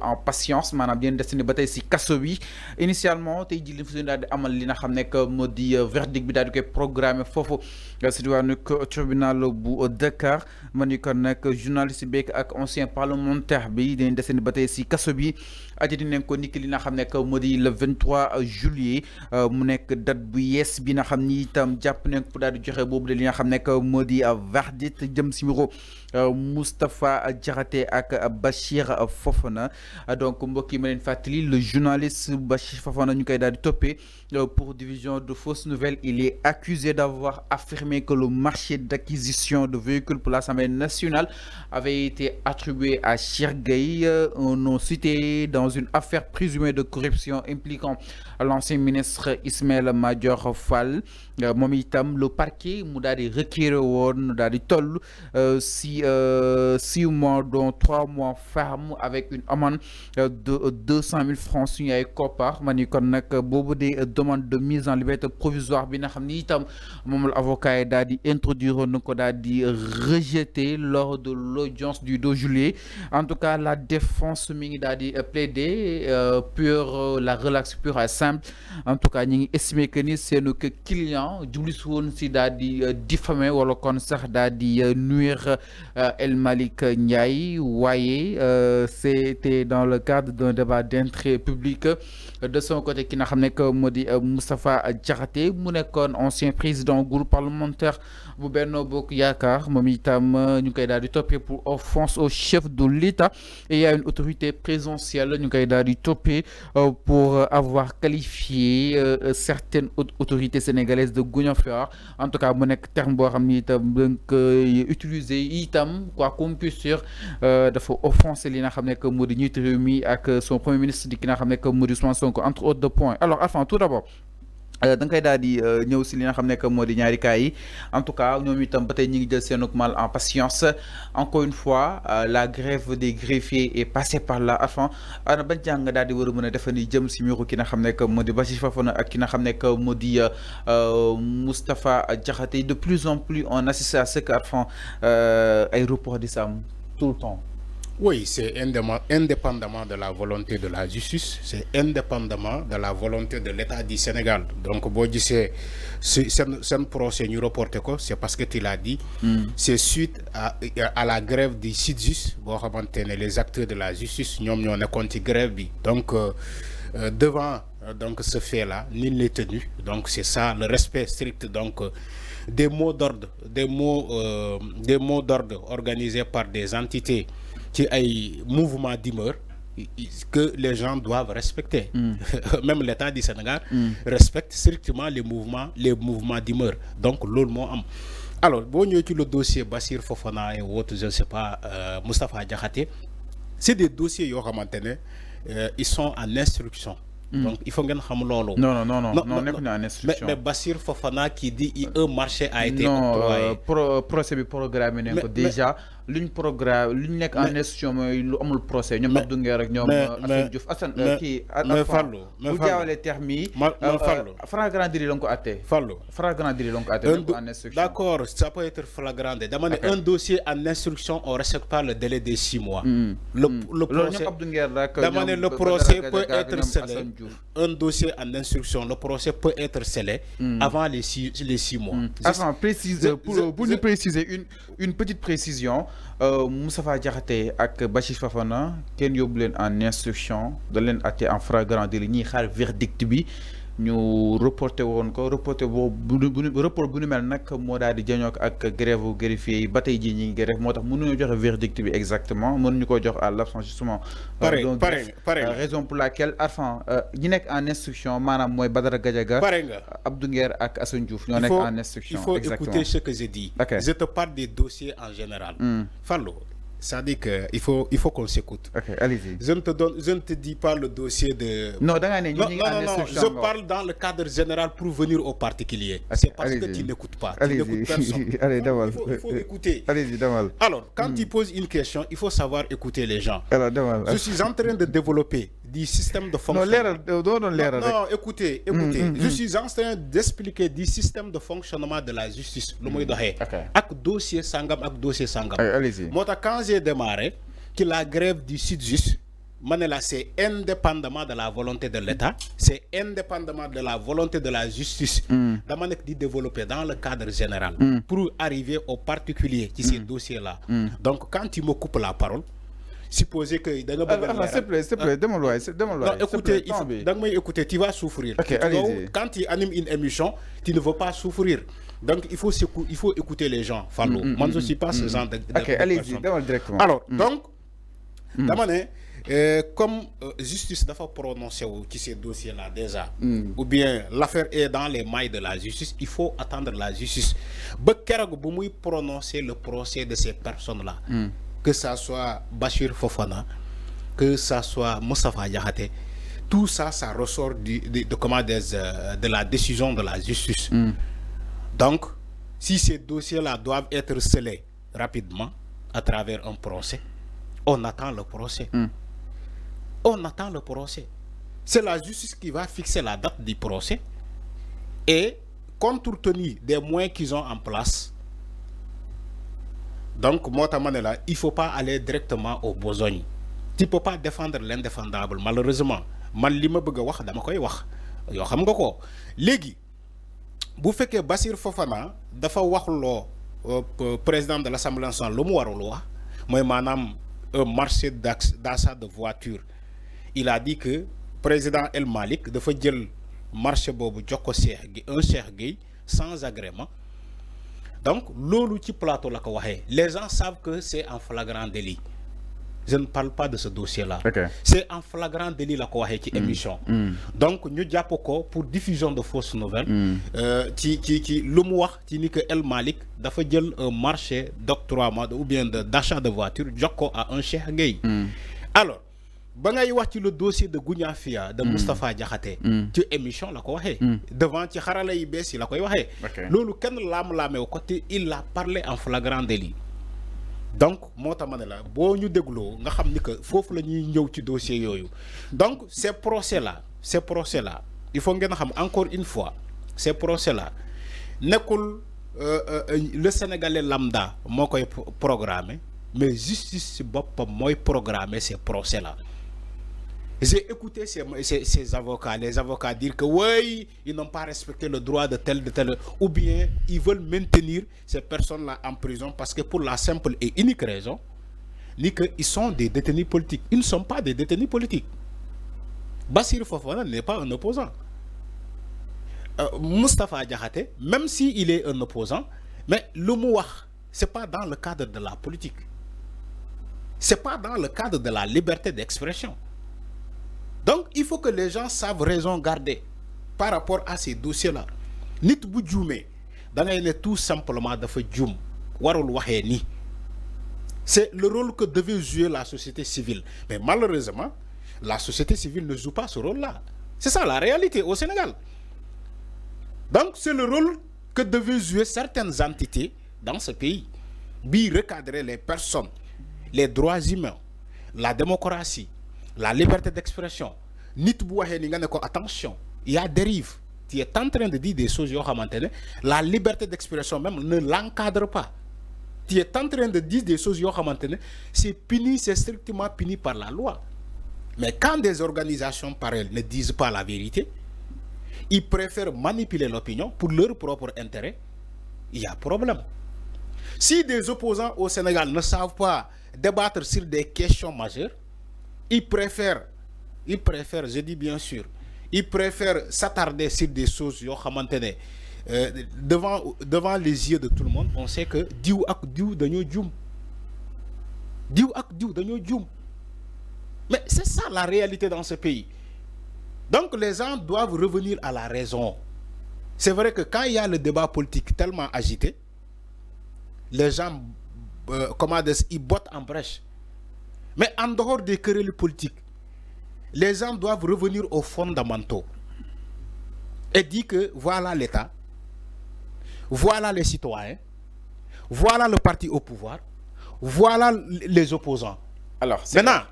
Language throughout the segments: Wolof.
en patience maanaam di leen destiné ba tey si kaso bi initialement tey jii li fi daal di amal li nga xam ne que moo di verdict bi daal di koy programmé foofu si diwaanu tribunal bu Dakar ma ni kon nag journaliste beeg ak ancien parlementaire bi dañ destiné ba tey si kaso bi aji dinañ ko niki li nga xam ne que moo di le 23 juillet mu nekk date bu yees bi nga xam ni itam jàpp nañ ko daal di joxe boobu de li nga xam ne que moo di verdict jëm si mbiru Moustapha Diakhaté ak Bachir Fofana donc mbokk yi ma leen fàttali le journaliste Bachir Fofana ñu koy daal di toppee pour division de fausses nouvelles. Il est accusé d'avoir affirmé que le marché d'acquisition de véhicules pour l'Assemblée nationale avait été attribué à Cheikh Gueye, un nom cité dans une affaire présumée de corruption impliquant l'ancien ministre Ismaël Madior Fall. Moom itam le parquet mu daal di requérir woon daal di toll si 6 mois dont 3 mois ferme avec une amende de 200 000 francs suñu ay koppar ma ni kon nag boobu de demande de mise en liberté provisoire bi nga xam ni itam moom la avocat yi daal di introduire na ko daal di rejeté lors de l'audience du 2 juillet. En tout cas la défense mi ngi daal di plaider pour la relaxe pure et simple. En tout cas ñi ngi estimé que ni seenu que client jubli si woon si daal di diffamer wala kon sax daal di nuire El Malick Ndiaye waaye c'était dans le cadre d'un débat d'intérêt public. De son côté ki nga xam ne que moo di Moustapha Diakhaté mu nekkoon ancien président groupe parlementaire bu Benno Bokk Yaakaar moom itam ñu koy daal di toppee pour offense au chef de l'État et il y a une autorité présidentielle ñu koy daal di toppee pour avoir qualifié certaines autorités sénégalaises de gouverneurs. En tout cas mu nekk terme boo xam ni itam dañ koy utiliser itam quoi qu'on puisse dire dafa offenser li nga xam ne que moo di njiitu réew mi ak son premier ministre di ki nga xam ne que moo di Ousmane Sonko entre autres de points. Alors enfin tout d'abord da nga koy daal di ñëw si li nga xam ne que moo di ñaari cas yi en tout cas ñoom itam ba tey ñi ngi jël seen mal en patience. Encore une fois la grève des greffiers est passée par là. Enfin ana ban jàng daal di war a mën a defa ni jëm si mbiru ki nga xam ne que moo di Bachir Fofana ak ki nga xam ne que moo di Moustapha Diakhaté. De plus en plus on assiste à ce que enfin ay report di sam tout le temps. Oui, c'est indépendamment de la volonté de la justice, c'est indépendamment de la volonté de l'État du Sénégal. Donc, c'est un procès nous reporté quoi, c'est parce que tu l'as dit, c'est suite à la grève du SYTJUST, les acteurs de la justice, nous avons compté grève. Donc, devant donc ce fait-là, nul n'est tenu. Donc, c'est ça, le respect strict. Donc, des mots d'ordre, des mots d'ordre organisés par des entités qui ay mouvement d'humeur que les gens doivent respecter. Même l'État du Sénégal respecte strictement les mouvements d'humeur. Donc loolu moo am. Alors boo ñëwee ci le dossier Bachir Fofana et autres, je ne sais pas, Moustapha Diakhaté, c'est des dossiers yoo xamante ne ils sont en instruction. Donc il faut ngeen xam loolu. Non nekk na en instruction. Mais Bachir Fofana qui dit un marché a été octroyé. Procès bi programmé nañ ko déjà. Luñ programme luñ nekk en instruction mooy lu amul procès ñoom Abdou Nguer ak ñoom Assane Diouf Assane kii Fallou bu jaawalee terme yi flagrant délit la ko àttee Fallou flagrant délit la ko àttee en instruction. D'accord, ça peut être flagrant délit. Dama ne un dossier en instruction on respecte pas le délai de 6 mois. Le procès Abdou Nguer rek dama ne le procès peut être scellé. Un dossier en instruction, le procès peut être scellé avant les 6 mois. Avant préciser pour nous préciser une petite précision. Moustapha Diakhaté ak Bachir Fofana kenn yóbbu leen en instruction da leen àtte en flagrant délit ñuy xaar verdict bi ñu reporté woon ko report bu nu mel nag moo daal di jañoo ak grève greffier yi ba tey jii ñi ngi grève moo tax mënuñu joxe verdict bi exactement mënuñu ko jox à l'absence justement raison pour laquelle enfin ñi nekk en instruction maanaam mooy Badara Gadiaga Abdou Nguer ak Assane Diouf ñoo nekk en instruction. Il faut écouter ce que je dis. Je te parle des dossiers en général. Fallou, ça dit que il faut qu'on s'écoute. Ok, allez-y. Je ne te dis pas le dossier de. Non, je parle dans le cadre général pour venir aux particuliers. C'est parce que tu n'écoutes pas. Tu n'écoutes personne. Allez, il faut écouter. Allez-y, Damal. Alors, quand tu poses une question, il faut savoir écouter les gens. Alors, Damal. Je suis en train de développer du système de fonctionnement. Non, écoutez. Je suis en train d'expliquer du système de fonctionnement de la justice. Le moyen avec dossier sangam, avec dossier sangam. Allez-y. Moi, quand j'ai démarré, que la grève du SYTJUST Manela, c'est indépendamment de la volonté de l'État, c'est indépendamment de la volonté de la justice, de développer dans le cadre général pour arriver aux particuliers qui ces dossiers-là. Donc, quand tu me coupes la parole, supposez que... s'il te plaît, demande-moi. Écoutez, tu vas souffrir. Okay, quand tu animes une émission, tu ne veux pas souffrir. Donc, il faut écouter les gens. Moi, je ne suis pas ce genre de allez-y, demande directement. Alors, donc, comme justice dafa prononcé qui ces dossiers-là déjà, ou bien l'affaire est dans les mailles de la justice, il faut attendre la justice. Prononcer le procès de ces personnes-là, que ça soit Bachir Fofana, que ça soit Moustapha Diakhaté, tout ça, ça ressort de la décision de la justice. Donc, si ces dossiers-là doivent être scellés rapidement à travers un procès, on attend le procès. On attend le procès. C'est la justice qui va fixer la date du procès et compte tenu des moyens qu'ils ont en place. Donc, moi, il ne faut pas aller directement aux besognes. Tu ne peux pas défendre l'indéfendable, malheureusement. Légui, vous faites que Bassir Fofana, dafa wax le président de l'Assemblée nationale, un marché d'achat de voitures. Il a dit que le président El Malik dafa jël marché bobu jox ko un Cheikh Gueye sans agrément. Donc lolu ci plateau la ko waxé. Les gens savent que c'est en flagrant délit. Je ne parle pas de ce dossier-là. Okay. C'est en flagrant délit la ko waxé ci émission. Donc ñu japp ko pour diffusion de fausses nouvelles. Ci lu mu wax ci ni que El Malik dafa jël un marché d'octroi ou bien d'achat de voitures jox ko à un Cheikh Gueye. Alors ba ngay wax ci le dossier de Gougnafia de Moustapha Diakhaté ci émission la ko waxé devant ci xarala yi bees yi la koy waxé lolu kenn lam-lamé ko te il a parlé en flagrant délit. Donc moo tax ma ne la boo ñu dégloo nga xam ni que foofu la ñuy ñëw ci dossier yooyu. Donc ces procès là il faut ngeen xam encore une fois ces procès là nekkul le Sénégalais lambda moo koy programmer mais justice ci boppam mooy programmer ces procès là. J'ai écouté ces avocats, les avocats dire que oui, ils n'ont pas respecté le droit de tel, ou bien ils veulent maintenir ces personnes-là en prison parce que pour la simple et unique raison, ni qu'ils sont des détenus politiques. Ils ne sont pas des détenus politiques. Bassir Fofana n'est pas un opposant. Moustapha Diakhaté, même s'il est un opposant, mais le mouah, ce n'est pas dans le cadre de la politique. Ce n'est pas dans le cadre de la liberté d'expression. Donc, il faut que les gens savent raison garder par rapport à ces dossiers-là. Nit bu djoumé, da ngay né tout simplement dafa djoum, warul waxé ni. C'est le rôle que devait jouer la société civile. Mais malheureusement, la société civile ne joue pas ce rôle-là. C'est ça la réalité au Sénégal. Donc, c'est le rôle que devaient jouer certaines entités dans ce pays. Bi recadrer les personnes, les droits humains, la démocratie, la liberté d'expression. Attention, il y a dérive. Tu es en train de dire des choses, la liberté d'expression même ne l'encadre pas. Tu es en train de dire des choses, c'est puni, c'est strictement puni par la loi. Mais quand des organisations pareilles ne disent pas la vérité, ils préfèrent manipuler l'opinion pour leur propre intérêt, il y a problème. Si des opposants au Sénégal ne savent pas débattre sur des questions majeures, ils préfèrent, je dis bien sûr, ils préfèrent s'attarder sur des choses devant les yeux de tout le monde. On sait que diou ak diou dañoo djoum. Diou ak diou dañoo djoum. Mais c'est ça la réalité dans ce pays. Donc les gens doivent revenir à la raison. C'est vrai que quand il y a le débat politique tellement agité, les gens ils bottent en brèche. Mais en dehors des querelles politiques, les gens doivent revenir aux fondamentaux et dire que voilà l'État, voilà les citoyens, voilà le parti au pouvoir, voilà les opposants. Alors, maintenant,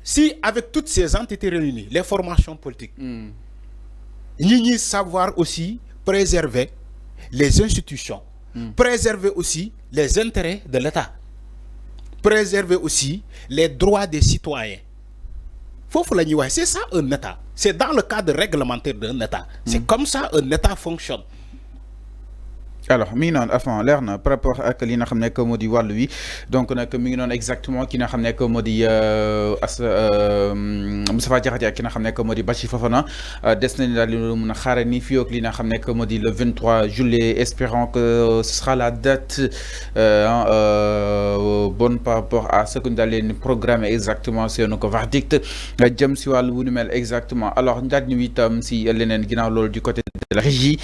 si avec toutes ces entités réunies, les formations politiques, nous savoir aussi préserver les institutions, préserver aussi les intérêts de l'État, préserver aussi les droits des citoyens. faut la ñuy wax c'est ça un état c'est dans le cadre réglementaire d'un état c'est comme ça un état fonctionne. Alors mi ngi noonu avant leer na par rapport ak li nga xam ne moo di wàllu wi donc nag mi ngi noonu exactement ki nga xam ne moo di Moustapha Diakhaté ak ki nga xam ne moo di Bassirou Fofana des nañu daal di mën a xaare ni fii ak li nga xam ne moo di le 23 juillet espérons que ce sera la date bonne par rapport à ce que ñu daal leen programme exactement seen ko verdict jëm si wàllu wu nu mel exactement alors ndaat ñu itam si leneen ginnaaw loolu du côté de la régie